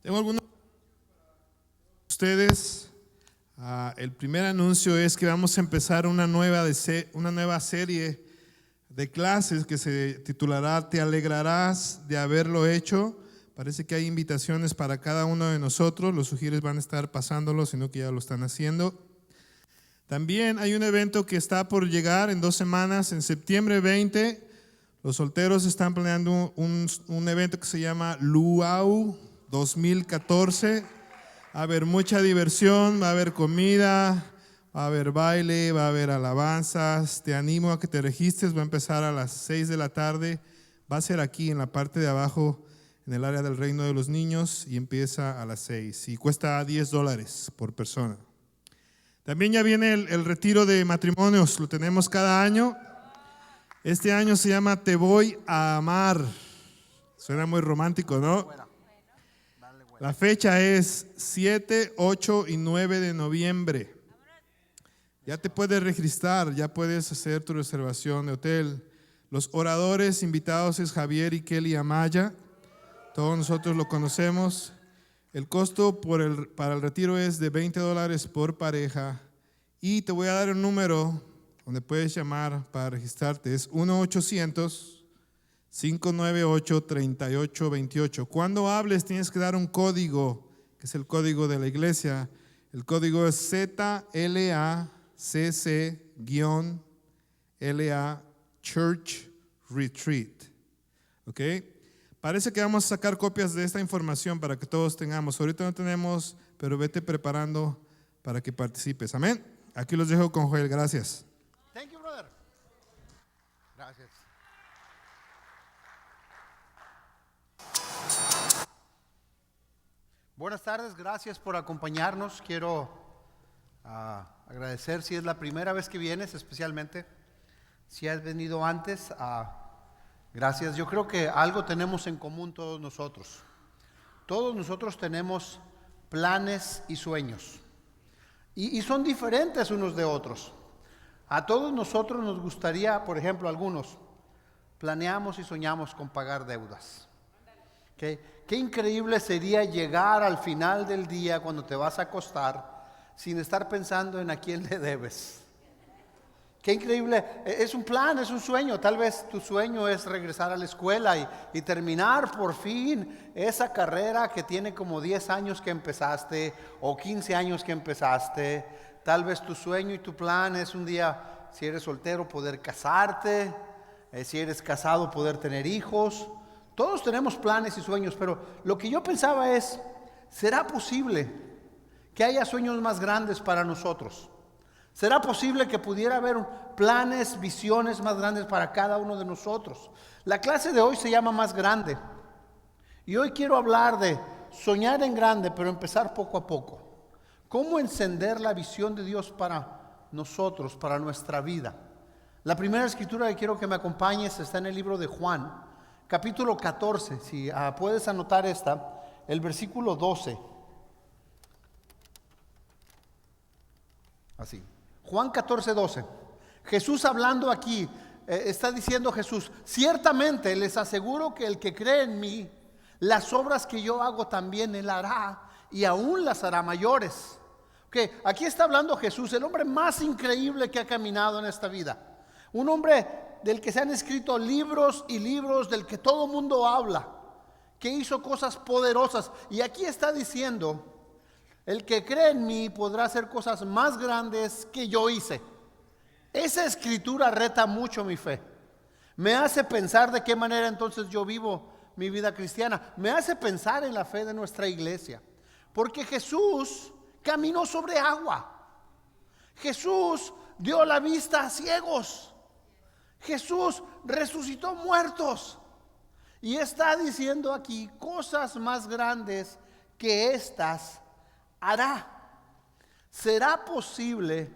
Tengo algunos ustedes. El primer anuncio es que vamos a empezar una nueva serie de clases que se titulará Te alegrarás de haberlo hecho. Parece que hay invitaciones para cada uno de nosotros. Los sugieres van a estar pasándolo, sino que ya lo están haciendo. También hay un evento que está por llegar en 2 semanas, en septiembre 20. Los solteros están planeando un evento que se llama Luau 2014. Va a haber mucha diversión, va a haber comida, va a haber baile, va a haber alabanzas. Te animo a que te registres, va a empezar a las 6 de la tarde. Va a ser aquí en la parte de abajo, en el área del Reino de los Niños, y empieza a las 6 y cuesta $10 por persona. También ya viene el retiro de matrimonios, lo tenemos cada año. Este año se llama Te voy a amar. Suena muy romántico, ¿no? La fecha es 7, 8 y 9 de noviembre. Ya te puedes registrar, ya puedes hacer tu reservación de hotel. Los oradores invitados es Javier y Kelly Amaya. Todos nosotros lo conocemos. El costo para el retiro es de $20 por pareja. Y te voy a dar un número donde puedes llamar para registrarte. Es 1-800-598-3828. Cuando hables tienes que dar un código, que es el código de la iglesia. El código es ZLACC-LA Church Retreat. ¿Ok? Parece que vamos a sacar copias de esta información para que todos tengamos. Ahorita no tenemos, pero vete preparando para que participes. Amén. Aquí los dejo con Joel. Gracias. Thank you, brother. Gracias. Buenas tardes, gracias por acompañarnos. Quiero agradecer si es la primera vez que vienes, especialmente si has venido antes. Gracias. Yo creo que algo tenemos en común todos nosotros. Todos nosotros tenemos planes y sueños. Y son diferentes unos de otros. A todos nosotros nos gustaría, por ejemplo, algunos planeamos y soñamos con pagar deudas. Qué increíble sería llegar al final del día cuando te vas a acostar sin estar pensando en a quién le debes. Qué increíble, es un plan, es un sueño. Tal vez tu sueño es regresar a la escuela y terminar por fin esa carrera que tiene como 10 años que empezaste o 15 años que empezaste. Tal vez tu sueño y tu plan es un día, si eres soltero, poder casarte, si eres casado, poder tener hijos. Todos tenemos planes y sueños, pero lo que yo pensaba es, ¿será posible que haya sueños más grandes para nosotros? ¿Será posible que pudiera haber planes, visiones más grandes para cada uno de nosotros? La clase de hoy se llama Más Grande. Y hoy quiero hablar de soñar en grande, pero empezar poco a poco. ¿Cómo encender la visión de Dios para nosotros, para nuestra vida? La primera escritura que quiero que me acompañes está en el libro de Juan, capítulo 14. Si puedes anotar el versículo 12. Así. Juan 14, 12. Jesús hablando aquí, está diciendo Jesús: ciertamente les aseguro que el que cree en mí, las obras que yo hago también él hará, y aún las hará mayores. Okay, aquí está hablando Jesús, el hombre más increíble que ha caminado en esta vida. Un hombre del que se han escrito libros y libros, del que todo mundo habla, que hizo cosas poderosas. Y aquí está diciendo: el que cree en mí podrá hacer cosas más grandes que yo hice. Esa escritura reta mucho mi fe. Me hace pensar de qué manera entonces yo vivo mi vida cristiana. Me hace pensar en la fe de nuestra iglesia. Porque Jesús caminó sobre agua. Jesús dio la vista a ciegos. Jesús resucitó muertos. Y está diciendo aquí cosas más grandes que estas hará. ¿Será posible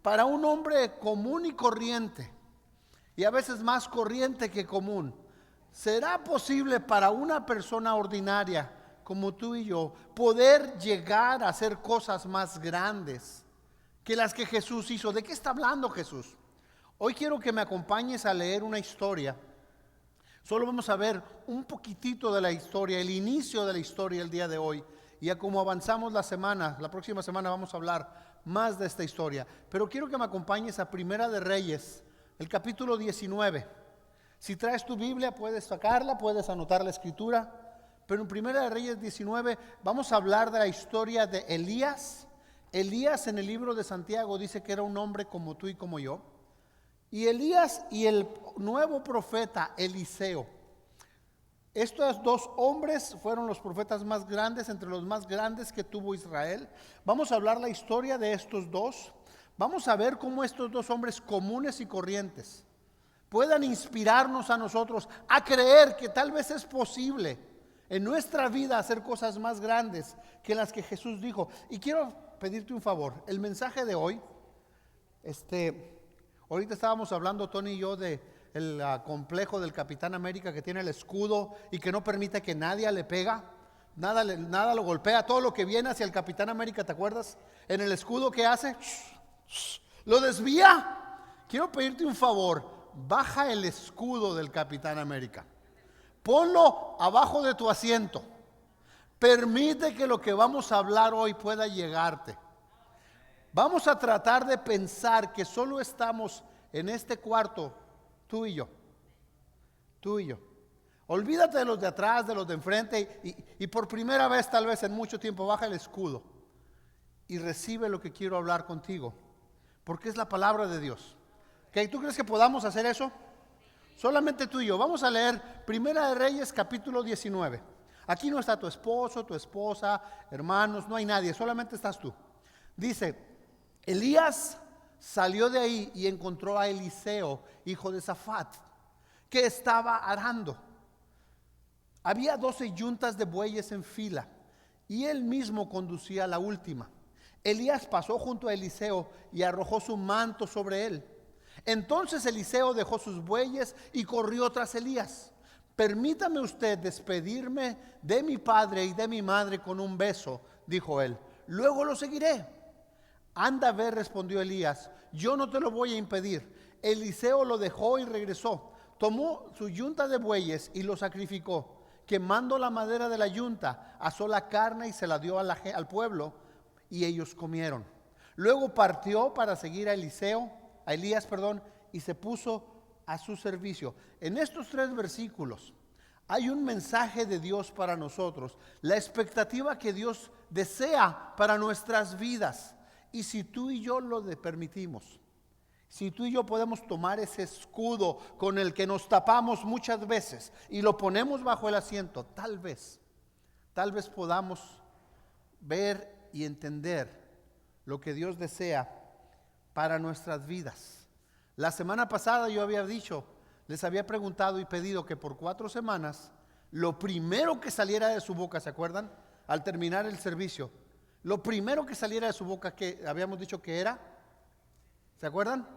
para un hombre común y corriente, y a veces más corriente que común? ¿Será posible para una persona ordinaria como tú y yo poder llegar a hacer cosas más grandes que las que Jesús hizo? ¿De qué está hablando Jesús? Hoy quiero que me acompañes a leer una historia Solo vamos a ver un poquitito de la historia, el inicio de la historia el día de hoy. Y a como avanzamos la próxima semana vamos a hablar más de esta historia. Pero quiero que me acompañes a Primera de Reyes, el capítulo 19. Si traes tu Biblia puedes sacarla, puedes anotar la escritura. Pero en Primera de Reyes 19 vamos a hablar de la historia de Elías. Elías en el libro de Santiago dice que era un hombre como tú y como yo. Y Elías y el nuevo profeta Eliseo. Estos dos hombres fueron los profetas más grandes, entre los más grandes que tuvo Israel. Vamos a hablar la historia de estos dos. Vamos a ver cómo estos dos hombres comunes y corrientes puedan inspirarnos a nosotros a creer que tal vez es posible en nuestra vida hacer cosas más grandes que las que Jesús dijo. Y quiero pedirte un favor. El mensaje de hoy, ahorita estábamos hablando Tony y yo de el complejo del Capitán América, que tiene el escudo y que no permite que nadie le pega, nada lo golpea, todo lo que viene hacia el Capitán América, ¿te acuerdas? En el escudo, ¿qué hace? Lo desvía. Quiero pedirte un favor, baja el escudo del Capitán América, ponlo abajo de tu asiento, permite que lo que vamos a hablar hoy pueda llegarte. Vamos a tratar de pensar que solo estamos en este cuarto, tú y yo. Olvídate de los de atrás, de los de enfrente y por primera vez tal vez en mucho tiempo baja el escudo y recibe lo que quiero hablar contigo, porque es la palabra de Dios. ¿Okay? ¿Tú crees que podamos hacer eso? Solamente tú y yo. Vamos a leer Primera de Reyes capítulo 19. Aquí no está tu esposo, tu esposa, hermanos, no hay nadie, solamente estás tú. Dice: Elías salió de ahí y encontró a Eliseo, hijo de Safat, que estaba arando. Había 12 yuntas de bueyes en fila y él mismo conducía la última. Elías pasó junto a Eliseo y arrojó su manto sobre él. Entonces Eliseo dejó sus bueyes y corrió tras Elías. Permítame usted despedirme de mi padre y de mi madre con un beso, dijo él. Luego lo seguiré. Anda a ver, respondió Elías, yo no te lo voy a impedir. Eliseo lo dejó y regresó. Tomó su yunta de bueyes y lo sacrificó. Quemando la madera de la yunta, asó la carne y se la dio al pueblo y ellos comieron. Luego partió para seguir a Elías, y se puso a su servicio. En estos 3 versículos hay un mensaje de Dios para nosotros, la expectativa que Dios desea para nuestras vidas. Y si tú y yo lo permitimos, si tú y yo podemos tomar ese escudo con el que nos tapamos muchas veces y lo ponemos bajo el asiento, tal vez podamos ver y entender lo que Dios desea para nuestras vidas. La semana pasada yo les había preguntado y pedido que por 4 semanas lo primero que saliera de su boca, ¿se acuerdan? Al terminar el servicio, lo primero que saliera de su boca, que habíamos dicho que era, ¿se acuerdan?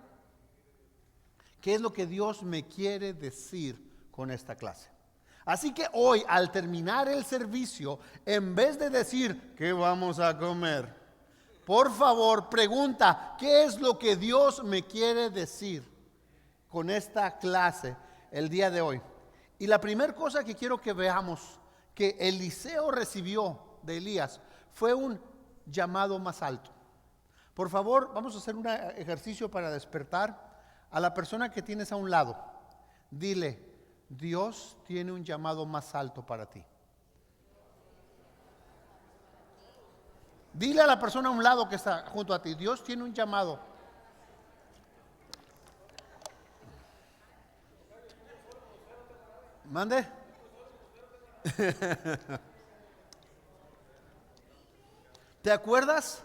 ¿Qué es lo que Dios me quiere decir con esta clase? Así que hoy, al terminar el servicio, en vez de decir, ¿qué vamos a comer? Por favor, pregunta, ¿qué es lo que Dios me quiere decir con esta clase el día de hoy? Y la primera cosa que quiero que veamos que Eliseo recibió de Elías fue un llamado más alto. Por favor, vamos a hacer un ejercicio para despertar a la persona que tienes a un lado. Dile, Dios tiene un llamado más alto para ti. Dile a la persona a un lado que está junto a ti, Dios tiene un llamado. Mande. ¿Te acuerdas?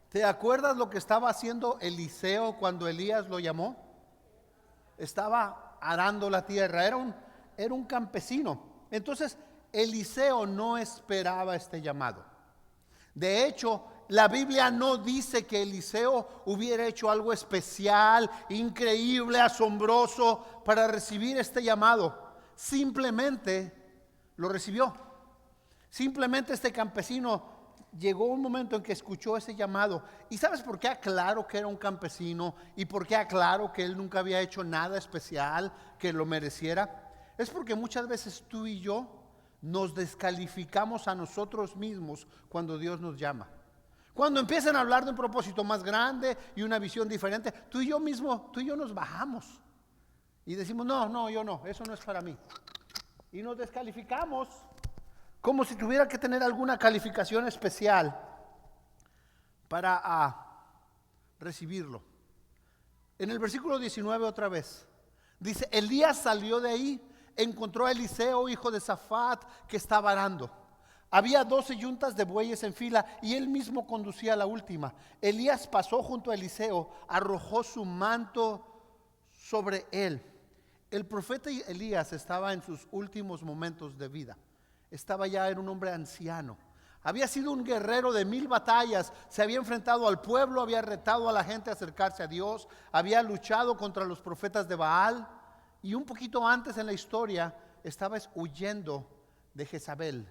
¿Te acuerdas lo que estaba haciendo Eliseo cuando Elías lo llamó? Estaba arando la tierra, era un campesino. Entonces Eliseo no esperaba este llamado. De hecho, la Biblia no dice que Eliseo hubiera hecho algo especial, increíble, asombroso para recibir este llamado. Simplemente lo recibió. Simplemente este campesino llegó un momento en que escuchó ese llamado. ¿Y sabes por qué aclaro que era un campesino? ¿Y por qué aclaro que él nunca había hecho nada especial que lo mereciera? es porque muchas veces tú y yo nos descalificamos a nosotros mismos cuando Dios nos llama. Cuando empiezan a hablar de un propósito más grande y una visión diferente, tú y yo nos bajamos y decimos, no, yo no, eso no es para mí. Y nos descalificamos como si tuviera que tener alguna calificación especial para recibirlo. En el versículo 19 otra vez, dice, Elías salió de ahí, encontró a Eliseo, hijo de Safat, que estaba arando. Había 12 yuntas de bueyes en fila y él mismo conducía la última. Elías pasó junto a Eliseo, arrojó su manto sobre él. El profeta Elías estaba en sus últimos momentos de vida. Estaba ya, era un hombre anciano. Había sido un guerrero de 1000 batallas, se había enfrentado al pueblo, había retado a la gente a acercarse a Dios, había luchado contra los profetas de Baal y un poquito antes en la historia estaba huyendo de Jezabel,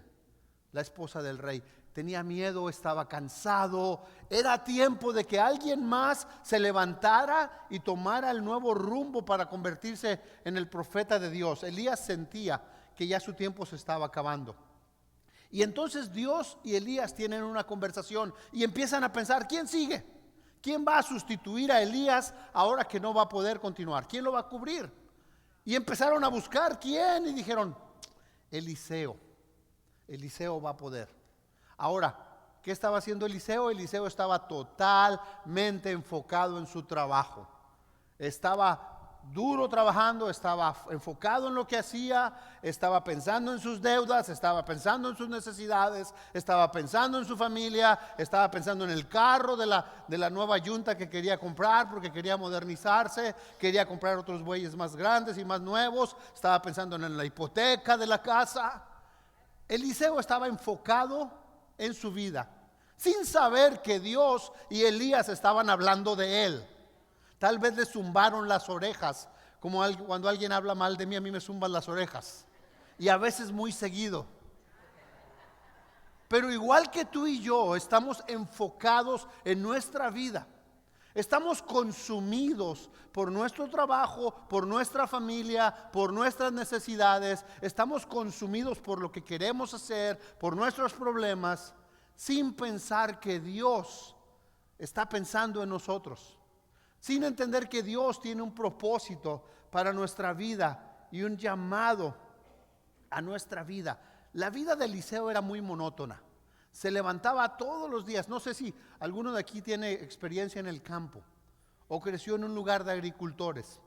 la esposa del rey. Tenía miedo, estaba cansado, era tiempo de que alguien más se levantara y tomara el nuevo rumbo para convertirse en el profeta de Dios. Elías sentía que ya su tiempo se estaba acabando. Y entonces Dios y Elías tienen una conversación y empiezan a pensar, ¿quién sigue? ¿Quién va a sustituir a Elías ahora que no va a poder continuar? ¿Quién lo va a cubrir? Y empezaron a buscar quién y dijeron, Eliseo va a poder. Ahora, ¿qué estaba haciendo Eliseo? Eliseo estaba totalmente enfocado en su trabajo. Estaba duro trabajando, estaba enfocado en lo que hacía, estaba pensando en sus deudas, estaba pensando en sus necesidades, estaba pensando en su familia, estaba pensando en el carro de la nueva yunta que quería comprar porque quería modernizarse, quería comprar otros bueyes más grandes y más nuevos, estaba pensando en la hipoteca de la casa. Eliseo estaba enfocado en su vida, sin saber que Dios y Elías estaban hablando de él. Tal vez le zumbaron las orejas, como cuando alguien habla mal de mí, a mí me zumban las orejas. Y a veces muy seguido. Pero igual que tú y yo, estamos enfocados en nuestra vida. Estamos consumidos por nuestro trabajo, por nuestra familia, por nuestras necesidades. Estamos consumidos por lo que queremos hacer, por nuestros problemas, sin pensar que Dios está pensando en nosotros. Sin entender que Dios tiene un propósito para nuestra vida y un llamado a nuestra vida. La vida de Eliseo era muy monótona. Se levantaba todos los días. No sé si alguno de aquí tiene experiencia en el campo o creció en un lugar de agricultores.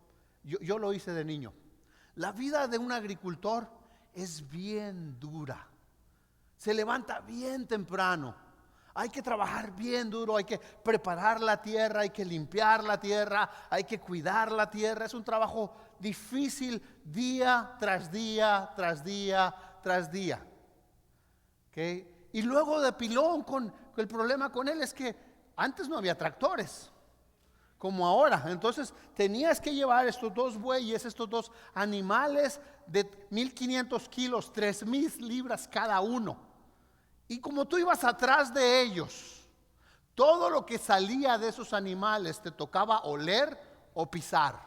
Yo lo hice de niño. La vida de un agricultor es bien dura. Se levanta bien temprano. Hay que trabajar bien duro, hay que preparar la tierra, hay que limpiar la tierra, hay que cuidar la tierra. Es un trabajo difícil día tras día, tras día, tras día. ¿Okay? Y luego de pilón, el problema con él es que antes no había tractores como ahora. Entonces tenías que llevar estos 2 bueyes, estos 2 animales de 1500 kilos, 3000 libras cada uno. Y como tú ibas atrás de ellos, todo lo que salía de esos animales te tocaba oler o pisar.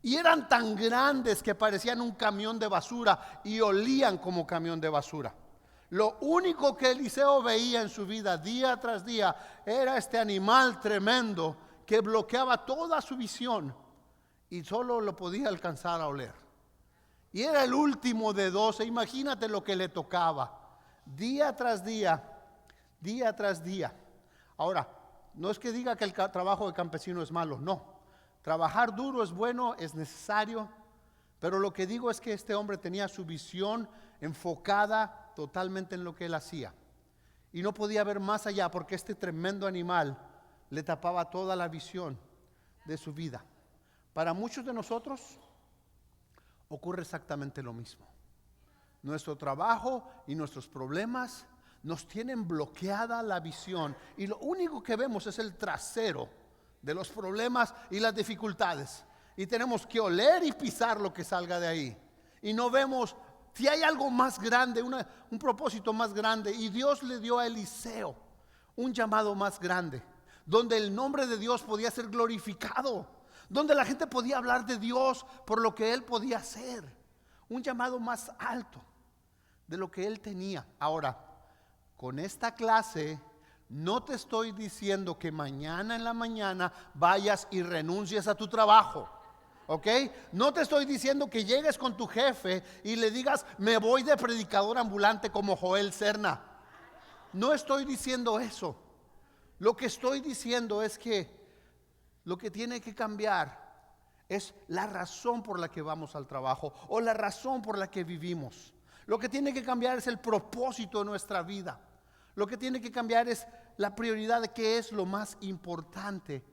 Y eran tan grandes que parecían un camión de basura y olían como camión de basura. Lo único que Eliseo veía en su vida día tras día era este animal tremendo que bloqueaba toda su visión y solo lo podía alcanzar a oler. Y era el último de 12, imagínate lo que le tocaba. Día tras día, día tras día. Ahora, no es que diga que el trabajo de campesino es malo, no. Trabajar duro es bueno, es necesario, pero lo que digo es que este hombre tenía su visión enfocada totalmente en lo que él hacía. Y no podía ver más allá porque este tremendo animal le tapaba toda la visión de su vida. Para muchos de nosotros ocurre exactamente lo mismo. Nuestro trabajo y nuestros problemas nos tienen bloqueada la visión y lo único que vemos es el trasero de los problemas y las dificultades y tenemos que oler y pisar lo que salga de ahí y no vemos si hay algo más grande, un propósito más grande. Y Dios le dio a Eliseo un llamado más grande, donde el nombre de Dios podía ser glorificado, donde la gente podía hablar de Dios por lo que él podía hacer. un llamado más alto de lo que él tenía. Ahora, con esta clase no te estoy diciendo que mañana en la mañana vayas y renuncies a tu trabajo, ¿ok? No te estoy diciendo que llegues con tu jefe y le digas, me voy de predicador ambulante como Joel Serna. No estoy diciendo eso. Lo que estoy diciendo es que lo que tiene que cambiar es la razón por la que vamos al trabajo o la razón por la que vivimos. Lo que tiene que cambiar es el propósito de nuestra vida. Lo que tiene que cambiar es la prioridad de qué es lo más importante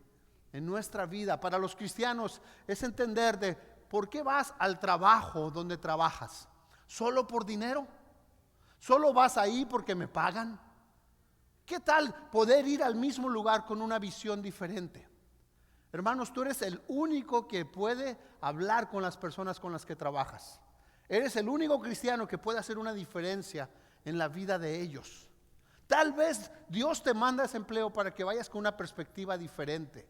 en nuestra vida. Para los cristianos es entender de por qué vas al trabajo donde trabajas. ¿Solo por dinero? ¿Solo vas ahí porque me pagan? ¿Qué tal poder ir al mismo lugar con una visión diferente? Hermanos, tú eres el único que puede hablar con las personas con las que trabajas. Eres el único cristiano que puede hacer una diferencia en la vida de ellos. Tal vez Dios te manda ese empleo para que vayas con una perspectiva diferente,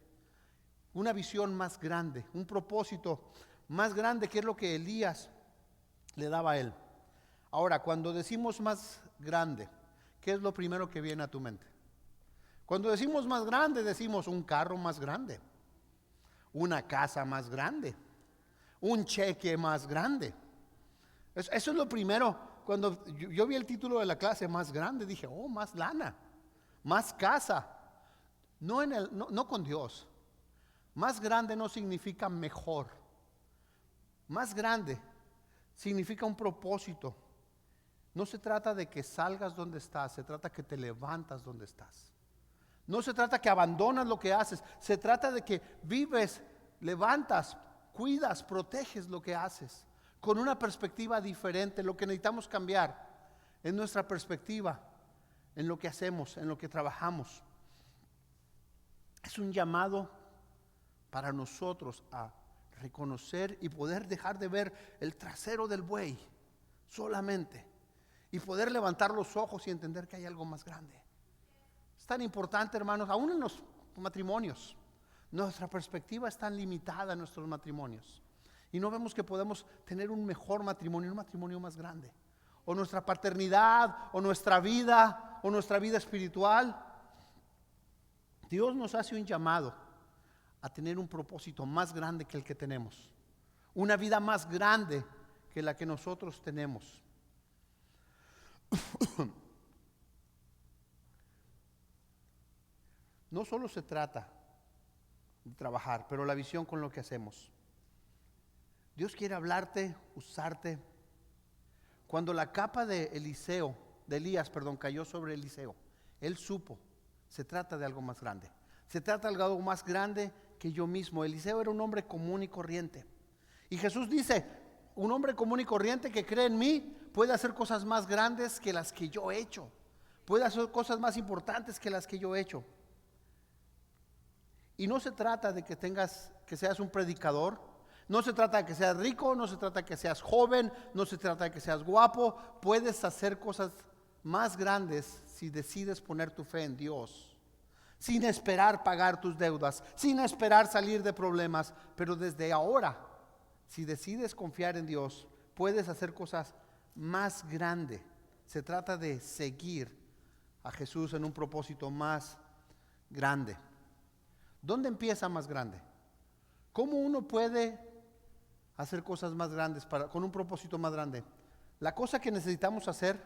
una visión más grande, un propósito más grande, que es lo que Elías le daba a él. Ahora, cuando decimos más grande, ¿qué es lo primero que viene a tu mente? Cuando decimos más grande, decimos un carro más grande, una casa más grande, un cheque más grande. Eso es lo primero. Cuando yo vi el título de la clase, más grande, dije, oh, más lana, más casa. No con Dios. Más grande no significa mejor. Más grande significa un propósito. No se trata de que salgas donde estás, se trata que te levantas donde estás. No se trata que abandonas lo que haces, se trata de que vives, levantas, cuidas, proteges lo que haces con una perspectiva diferente. Lo que necesitamos cambiar es nuestra perspectiva en lo que hacemos, en lo que trabajamos. Es un llamado para nosotros a reconocer y poder dejar de ver el trasero del buey solamente y poder levantar los ojos y entender que hay algo más grande. Es tan importante, hermanos, aún en los matrimonios. Nuestra perspectiva es tan limitada en nuestros matrimonios y no vemos que podemos tener un mejor matrimonio, un matrimonio más grande, o nuestra paternidad, o nuestra vida espiritual. Dios nos hace un llamado a tener un propósito más grande que el que tenemos, una vida más grande que la que nosotros tenemos. No solo se trata de trabajar, pero la visión con lo que hacemos. Dios quiere hablarte, usarte. Cuando la capa de Elías, cayó sobre Eliseo, él supo, se trata de algo más grande. Se trata de algo más grande que yo mismo. Eliseo era un hombre común y corriente. Y Jesús dice, un hombre común y corriente que cree en mí puede hacer cosas más grandes que las que yo he hecho. Puede hacer cosas más importantes que las que yo he hecho. Y no se trata de que seas un predicador. No se trata de que seas rico, no se trata de que seas joven, no se trata de que seas guapo. Puedes hacer cosas más grandes si decides poner tu fe en Dios, sin esperar pagar tus deudas, sin esperar salir de problemas. Pero desde ahora, si decides confiar en Dios, puedes hacer cosas más grandes. Se trata de seguir a Jesús en un propósito más grande. ¿Dónde empieza más grande? ¿Cómo uno puede hacer cosas más grandes con un propósito más grande? La cosa que necesitamos hacer,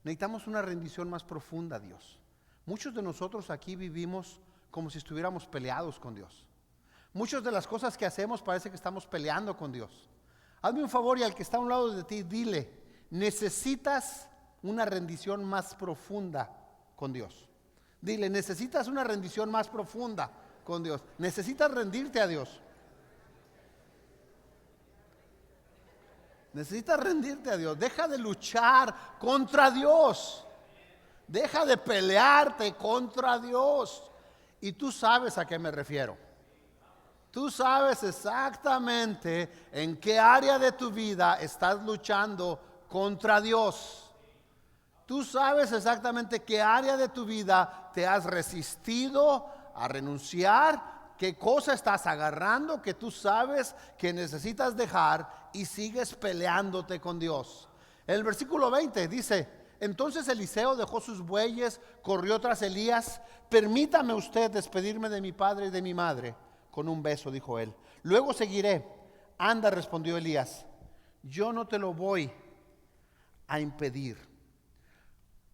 necesitamos una rendición más profunda a Dios. Muchos de nosotros aquí vivimos como si estuviéramos peleados con Dios. Muchas de las cosas que hacemos parece que estamos peleando con Dios. Hazme un favor y al que está a un lado de ti, dile, necesitas una rendición más profunda con Dios. Dile, necesitas una rendición más profunda con Dios. Necesitas rendirte a Dios. Necesitas rendirte a Dios. Deja de luchar contra Dios. Deja de pelearte contra Dios. Y tú sabes a qué me refiero. Tú sabes exactamente en qué área de tu vida estás luchando contra Dios. Tú sabes exactamente qué área de tu vida te has resistido a renunciar, qué cosa estás agarrando que tú sabes que necesitas dejar y sigues peleándote con Dios. El versículo 20 dice: entonces Eliseo dejó sus bueyes, corrió tras Elías. Permítame usted despedirme de mi padre y de mi madre. Con un beso, dijo él. Luego seguiré. Anda, respondió Elías, yo no te lo voy a impedir.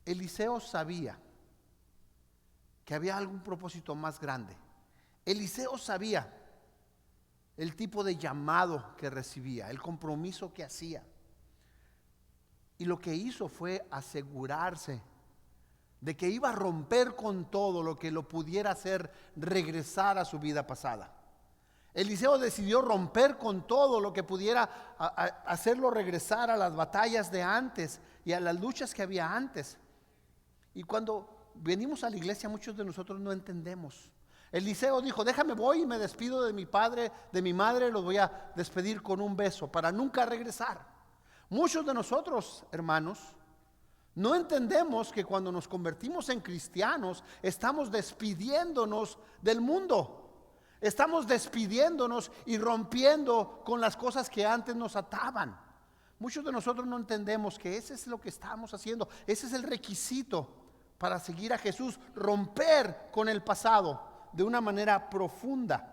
Eliseo sabía que había algún propósito más grande. Eliseo sabía el tipo de llamado que recibía, el compromiso que hacía. Y lo que hizo fue asegurarse de que iba a romper con todo lo que lo pudiera hacer regresar a su vida pasada. Eliseo decidió romper con todo lo que pudiera hacerlo regresar a las batallas de antes y a las luchas que había antes. Y cuando venimos a la iglesia, muchos de nosotros no entendemos. Eliseo dijo: déjame, voy y me despido de mi padre, de mi madre, los voy a despedir con un beso para nunca regresar. Muchos de nosotros, hermanos, no entendemos que cuando nos convertimos en cristianos estamos despidiéndonos del mundo. Estamos despidiéndonos y rompiendo con las cosas que antes nos ataban. Muchos de nosotros no entendemos que ese es lo que estamos haciendo. Ese es el requisito para seguir a Jesús: romper con el pasado de una manera profunda.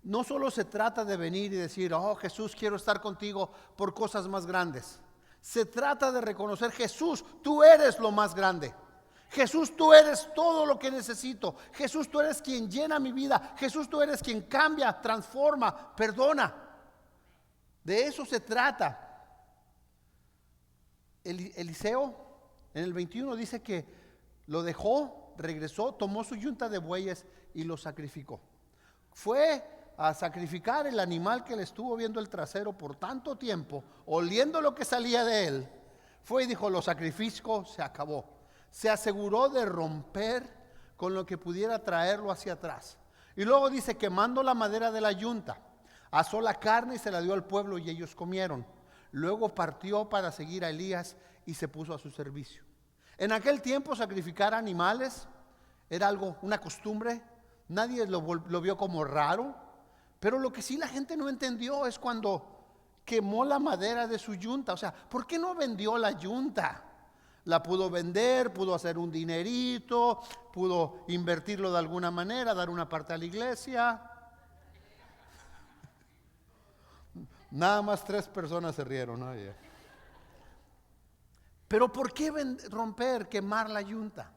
No solo se trata de venir y decir: oh Jesús, quiero estar contigo por cosas más grandes. Se trata de reconocer: Jesús, tú eres lo más grande. Jesús, tú eres todo lo que necesito. Jesús, tú eres quien llena mi vida. Jesús, tú eres quien cambia, transforma, perdona. De eso se trata. Eliseo en el 21 dice que lo dejó, regresó, tomó su yunta de bueyes y lo sacrificó. Fue a sacrificar el animal que le estuvo viendo el trasero por tanto tiempo, oliendo lo que salía de él. Fue y dijo: lo sacrifico, se acabó. Se aseguró de romper con lo que pudiera traerlo hacia atrás. Y luego dice: quemando la madera de la yunta, asó la carne y se la dio al pueblo y ellos comieron. Luego partió para seguir a Elías y se puso a su servicio. En aquel tiempo sacrificar animales era algo, una costumbre. Nadie lo vio como raro. Pero lo que sí la gente no entendió es cuando quemó la madera de su yunta. O sea, ¿por qué no vendió la yunta? La pudo vender, pudo hacer un dinerito, pudo invertirlo de alguna manera, dar una parte a la iglesia. Nada más 3 personas se rieron, ¿no? Pero ¿por qué romper, quemar la yunta?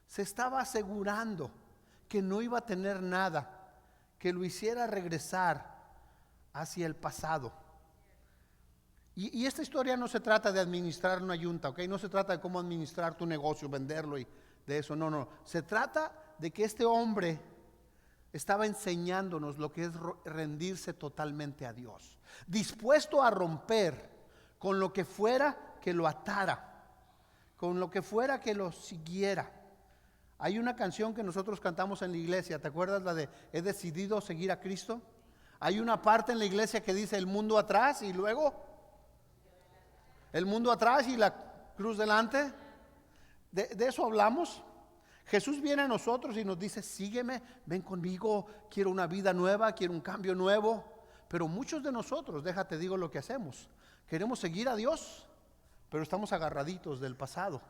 Se estaba asegurando que no iba a tener nada que lo hiciera regresar hacia el pasado. Y esta historia no se trata de administrar una yunta, ¿ok? No se trata de cómo administrar tu negocio, venderlo y de eso, no. Se trata de que este hombre estaba enseñándonos lo que es rendirse totalmente a Dios, dispuesto a romper con lo que fuera que lo atara, con lo que fuera que lo siguiera. Hay una canción que nosotros cantamos en la iglesia, ¿te acuerdas? La de "He decidido seguir a Cristo". Hay una parte en la iglesia que dice: el mundo atrás y luego el mundo atrás y la cruz delante. De eso hablamos. Jesús viene a nosotros y nos dice: sígueme, ven conmigo, quiero una vida nueva, quiero un cambio nuevo. Pero muchos de nosotros, déjate digo lo que hacemos: queremos seguir a Dios, pero estamos agarraditos del pasado.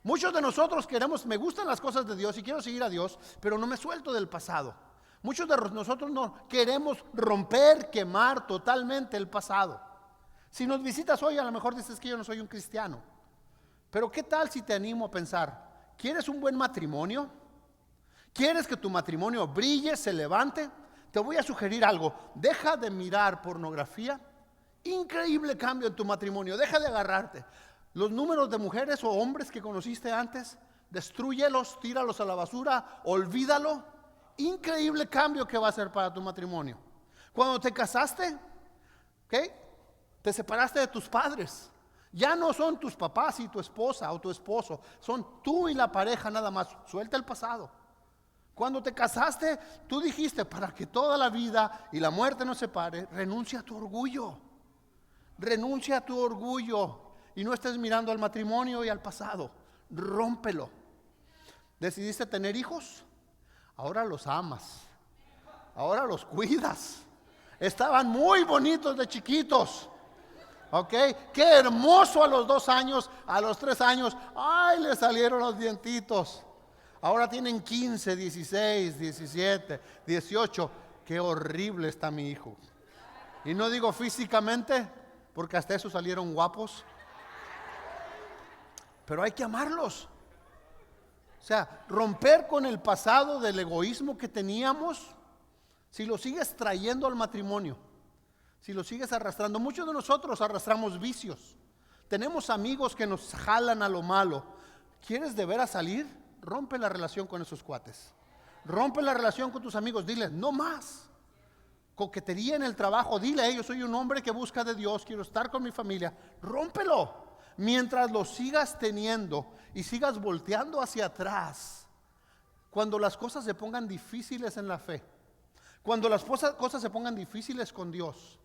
Muchos de nosotros queremos, me gustan las cosas de Dios y quiero seguir a Dios, pero no me suelto del pasado. Muchos de nosotros no queremos romper, quemar totalmente el pasado. Si nos visitas hoy, a lo mejor dices que yo no soy un cristiano. Pero ¿qué tal si te animo a pensar? ¿Quieres un buen matrimonio? ¿Quieres que tu matrimonio brille, se levante? Te voy a sugerir algo: deja de mirar pornografía. Increíble cambio en tu matrimonio. Deja de agarrarte los números de mujeres o hombres que conociste antes, destrúyelos, tíralos a la basura, olvídalo. Increíble cambio que va a ser para tu matrimonio. Cuando te casaste, ¿ok?, te separaste de tus padres. Ya no son tus papás y tu esposa o tu esposo, son tú y la pareja nada más. Suelta el pasado. Cuando te casaste, tú dijiste: para que toda la vida y la muerte nos separe, renuncia a tu orgullo. Renuncia a tu orgullo y no estés mirando al matrimonio y al pasado. Rómpelo. ¿Decidiste tener hijos? Ahora los amas, ahora los cuidas. Estaban muy bonitos de chiquitos. ¿Ok? Qué hermoso a los 2 años, a los 3 años. ¡Ay, le salieron los dientitos! Ahora tienen 15, 16, 17, 18. Qué horrible está mi hijo. Y no digo físicamente, porque hasta eso salieron guapos. Pero hay que amarlos. O sea, romper con el pasado del egoísmo que teníamos. Si lo sigues trayendo al matrimonio, si lo sigues arrastrando, muchos de nosotros arrastramos vicios. Tenemos amigos que nos jalan a lo malo. ¿Quieres de veras salir? Rompe la relación con esos cuates. Rompe la relación con tus amigos. Diles, no más. Coquetería en el trabajo. Dile a ellos, soy un hombre que busca de Dios, quiero estar con mi familia. Rómpelo. Mientras lo sigas teniendo y sigas volteando hacia atrás, cuando las cosas se pongan difíciles en la fe, cuando las cosas se pongan difíciles con Dios.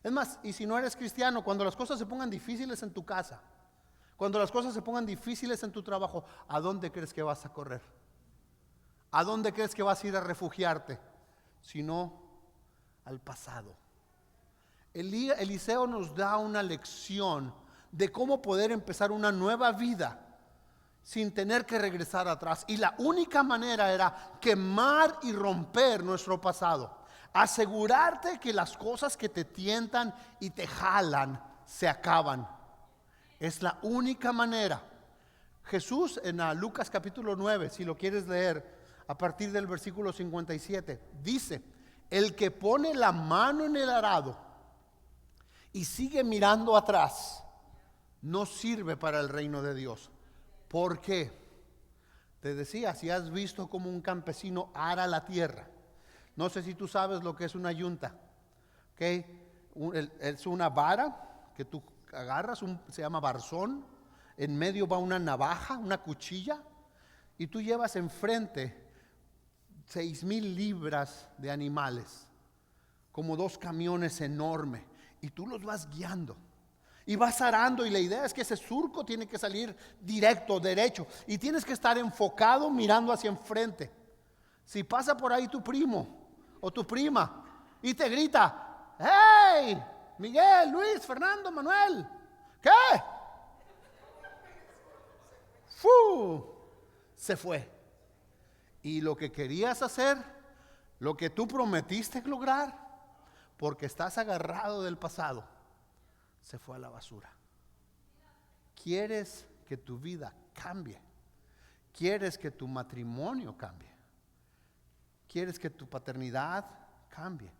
Es más, y si no eres cristiano, cuando las cosas se pongan difíciles en tu casa, cuando las cosas se pongan difíciles en tu trabajo, ¿a dónde crees que vas a correr? ¿A dónde crees que vas a ir a refugiarte? Si no, al pasado. Eliseo nos da una lección de cómo poder empezar una nueva vida sin tener que regresar atrás. Y la única manera era quemar y romper nuestro pasado. Asegurarte que las cosas que te tientan y te jalan se acaban. Es la única manera. Jesús en Lucas capítulo 9, si lo quieres leer, a partir del versículo 57, dice: el que pone la mano en el arado y sigue mirando atrás, no sirve para el reino de Dios. ¿Por qué? Te decía, si has visto como un campesino ara la tierra. No sé si tú sabes lo que es una yunta. ¿Okay? Es una vara que tú agarras, se llama barzón. En medio va una navaja, una cuchilla. Y tú llevas enfrente 6,000 libras de animales. Como 2 camiones enormes. Y tú los vas guiando. Y vas arando, y la idea es que ese surco tiene que salir directo, derecho. Y tienes que estar enfocado mirando hacia enfrente. Si pasa por ahí tu primo o tu prima y te grita: ¡Hey! Miguel, Luis, Fernando, Manuel. ¿Qué? Se fue. Y lo que querías hacer, lo que tú prometiste lograr, porque estás agarrado del pasado, se fue a la basura. ¿Quieres que tu vida cambie? ¿Quieres que tu matrimonio cambie? ¿Quieres que tu paternidad cambie?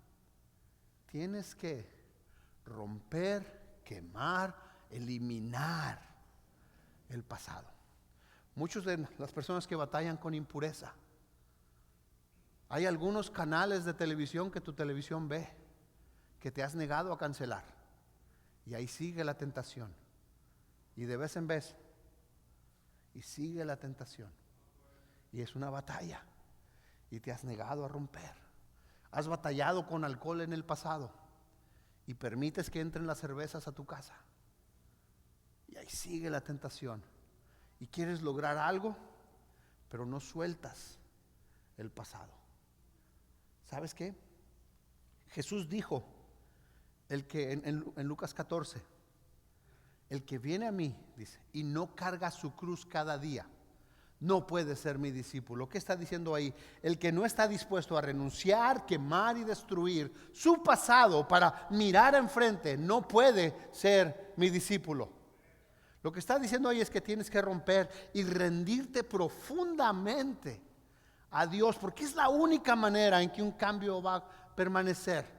Tienes que romper, quemar, eliminar el pasado. Muchos de las personas que batallan con impureza, hay algunos canales de televisión que tu televisión ve, que te has negado a cancelar. Y ahí sigue la tentación. Y de vez en vez. Y sigue la tentación. Y es una batalla. Y te has negado a romper. Has batallado con alcohol en el pasado. Y permites que entren las cervezas a tu casa. Y ahí sigue la tentación. Y quieres lograr algo, pero no sueltas el pasado. ¿Sabes qué? Jesús dijo, el que en Lucas 14, el que viene a mí, dice, y no carga su cruz cada día, no puede ser mi discípulo. ¿Qué está diciendo ahí? El que no está dispuesto a renunciar, quemar y destruir su pasado para mirar enfrente, no puede ser mi discípulo. Lo que está diciendo ahí es que tienes que romper y rendirte profundamente a Dios, porque es la única manera en que un cambio va a permanecer.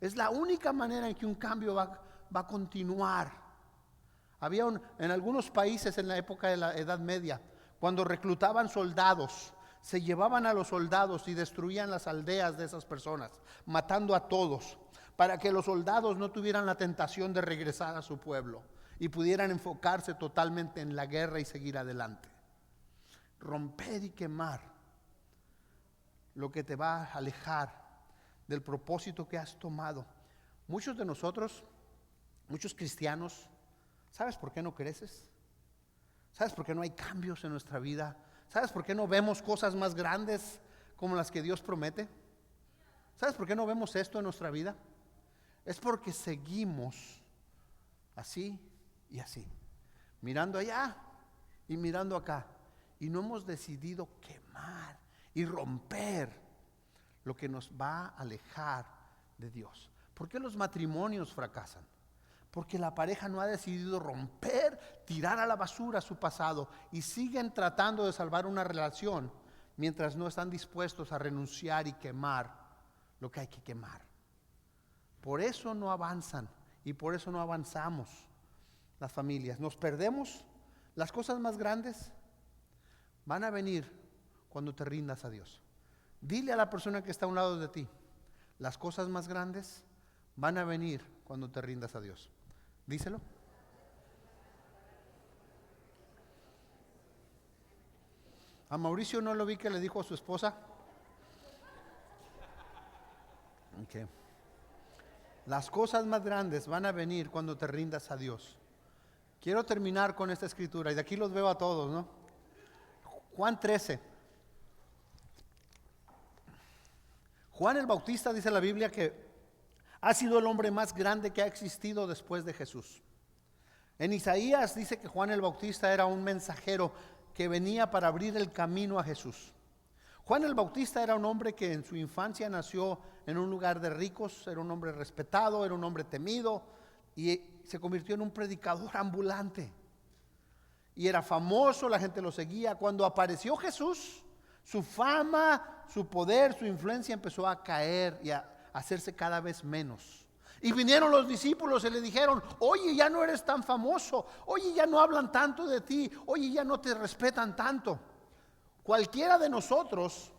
Es la única manera en que un cambio va a continuar. Había en algunos países en la época de la Edad Media, cuando reclutaban soldados, se llevaban a los soldados y destruían las aldeas de esas personas, matando a todos, para que los soldados no tuvieran la tentación de regresar a su pueblo y pudieran enfocarse totalmente en la guerra y seguir adelante. Romper y quemar lo que te va a alejar del propósito que has tomado. Muchos de nosotros, muchos cristianos, ¿sabes por qué no creces? ¿Sabes por qué no hay cambios en nuestra vida? ¿Sabes por qué no vemos cosas más grandes como las que Dios promete? ¿Sabes por qué no vemos esto en nuestra vida? Es porque seguimos así y así, mirando allá y mirando acá, y no hemos decidido quemar y romper lo que nos va a alejar de Dios. ¿Por qué los matrimonios fracasan? Porque la pareja no ha decidido romper, tirar a la basura su pasado, y siguen tratando de salvar una relación mientras no están dispuestos a renunciar y quemar lo que hay que quemar. Por eso no avanzan y por eso no avanzamos las familias. Nos perdemos. Las cosas más grandes van a venir cuando te rindas a Dios. Dile a la persona que está a un lado de ti: las cosas más grandes van a venir cuando te rindas a Dios. Díselo. A Mauricio no lo vi que le dijo a su esposa. Okay. Las cosas más grandes van a venir cuando te rindas a Dios. Quiero terminar con esta escritura, y de aquí los veo a todos, ¿no? Juan 13. Juan el Bautista, dice la Biblia, que ha sido el hombre más grande que ha existido después de Jesús. En Isaías dice que Juan el Bautista era un mensajero que venía para abrir el camino a Jesús. Juan el Bautista era un hombre que en su infancia nació en un lugar de ricos, era un hombre respetado, era un hombre temido, y se convirtió en un predicador ambulante. Y era famoso, la gente lo seguía. Cuando apareció Jesús, su fama, su poder, su influencia empezó a caer y a hacerse cada vez menos. Y vinieron los discípulos y le dijeron: oye, ya no eres tan famoso, oye, ya no hablan tanto de ti, oye, ya no te respetan tanto. Cualquiera de nosotros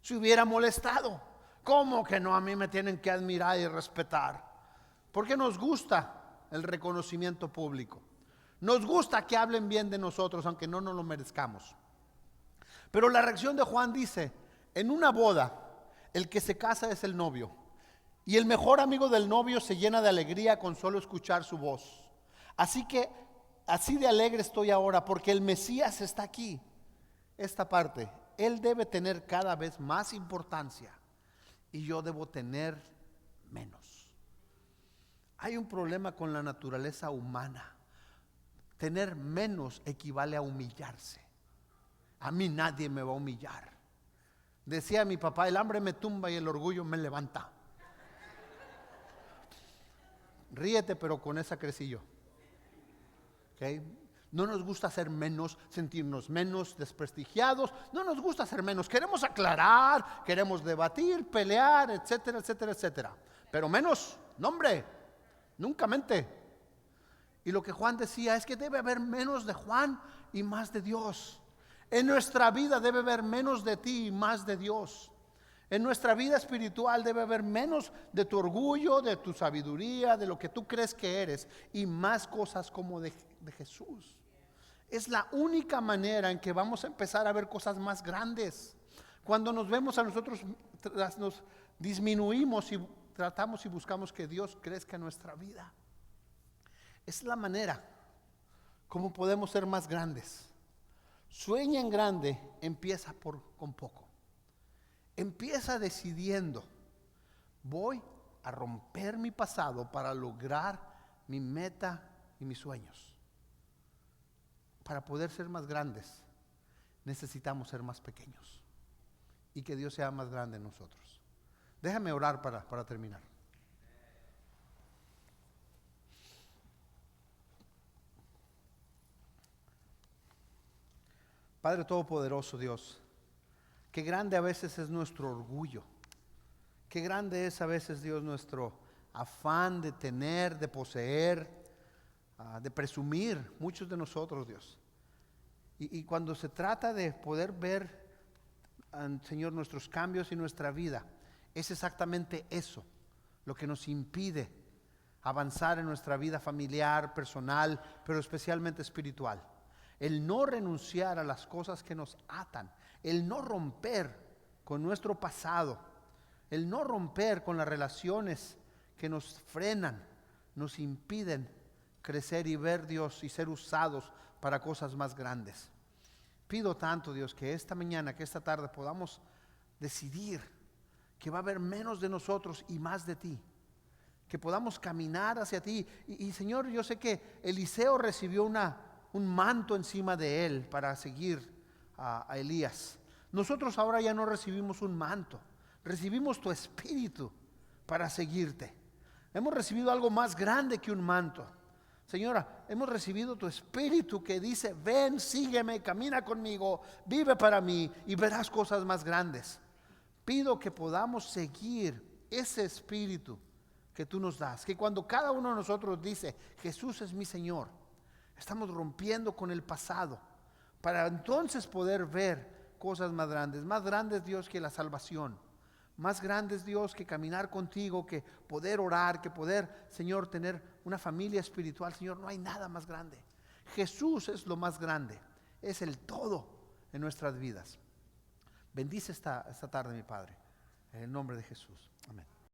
se hubiera molestado. ¿Cómo que no? A mí me tienen que admirar y respetar. Porque nos gusta el reconocimiento público. Nos gusta que hablen bien de nosotros, aunque no nos lo merezcamos. Pero la reacción de Juan dice: en una boda, el que se casa es el novio, y el mejor amigo del novio se llena de alegría con solo escuchar su voz. Así que así de alegre estoy ahora, porque el Mesías está aquí. Esta parte, él debe tener cada vez más importancia y yo debo tener menos. Hay un problema con la naturaleza humana. Tener menos equivale a humillarse. A mí nadie me va a humillar. Decía mi papá: el hambre me tumba y el orgullo me levanta. Ríete, pero con esa crecí yo. ¿Okay? No nos gusta ser menos, sentirnos menos, desprestigiados. No nos gusta ser menos. Queremos aclarar, queremos debatir, pelear, etcétera, etcétera, etcétera. Pero menos, no, hombre, nunca mente. Y lo que Juan decía es que debe haber menos de Juan y más de Dios. En nuestra vida debe haber menos de ti y más de Dios. En nuestra vida espiritual debe haber menos de tu orgullo, de tu sabiduría, de lo que tú crees que eres, y más cosas como de Jesús. Es la única manera en que vamos a empezar a ver cosas más grandes. Cuando nos vemos a nosotros, nos disminuimos y tratamos y buscamos que Dios crezca en nuestra vida. Es la manera como podemos ser más grandes. Sueña en grande, empieza con poco. Empieza decidiendo: voy a romper mi pasado para lograr mi meta y mis sueños. Para poder ser más grandes, necesitamos ser más pequeños y que Dios sea más grande en nosotros. Déjame orar para terminar. Padre Todopoderoso, Dios, qué grande a veces es nuestro orgullo, qué grande es a veces, Dios, nuestro afán de tener, de poseer, de presumir, muchos de nosotros, Dios. Y cuando se trata de poder ver, Señor, nuestros cambios y nuestra vida, es exactamente eso lo que nos impide avanzar en nuestra vida familiar, personal, pero especialmente espiritual. El no renunciar a las cosas que nos atan, el no romper con nuestro pasado, el no romper con las relaciones que nos frenan, nos impiden crecer y ver, Dios, y ser usados para cosas más grandes. Pido tanto, Dios, que esta mañana, que esta tarde podamos decidir que va a haber menos de nosotros y más de ti. Que podamos caminar hacia ti. Y Señor, yo sé que Eliseo recibió un manto encima de él para seguir a Elías. Nosotros ahora ya no recibimos un manto, recibimos tu espíritu para seguirte. Hemos recibido algo más grande que un manto. Señora, hemos recibido tu espíritu que dice: ven, sígueme, camina conmigo, vive para mí y verás cosas más grandes. Pido que podamos seguir ese espíritu que tú nos das, que cuando cada uno de nosotros dice: Jesús es mi Señor, estamos rompiendo con el pasado para entonces poder ver cosas más grandes, Dios, que la salvación, más grandes, Dios, que caminar contigo, que poder orar, que poder, Señor, tener una familia espiritual. Señor, no hay nada más grande. Jesús es lo más grande, es el todo en nuestras vidas. Bendice esta tarde, mi Padre, en el nombre de Jesús. Amén.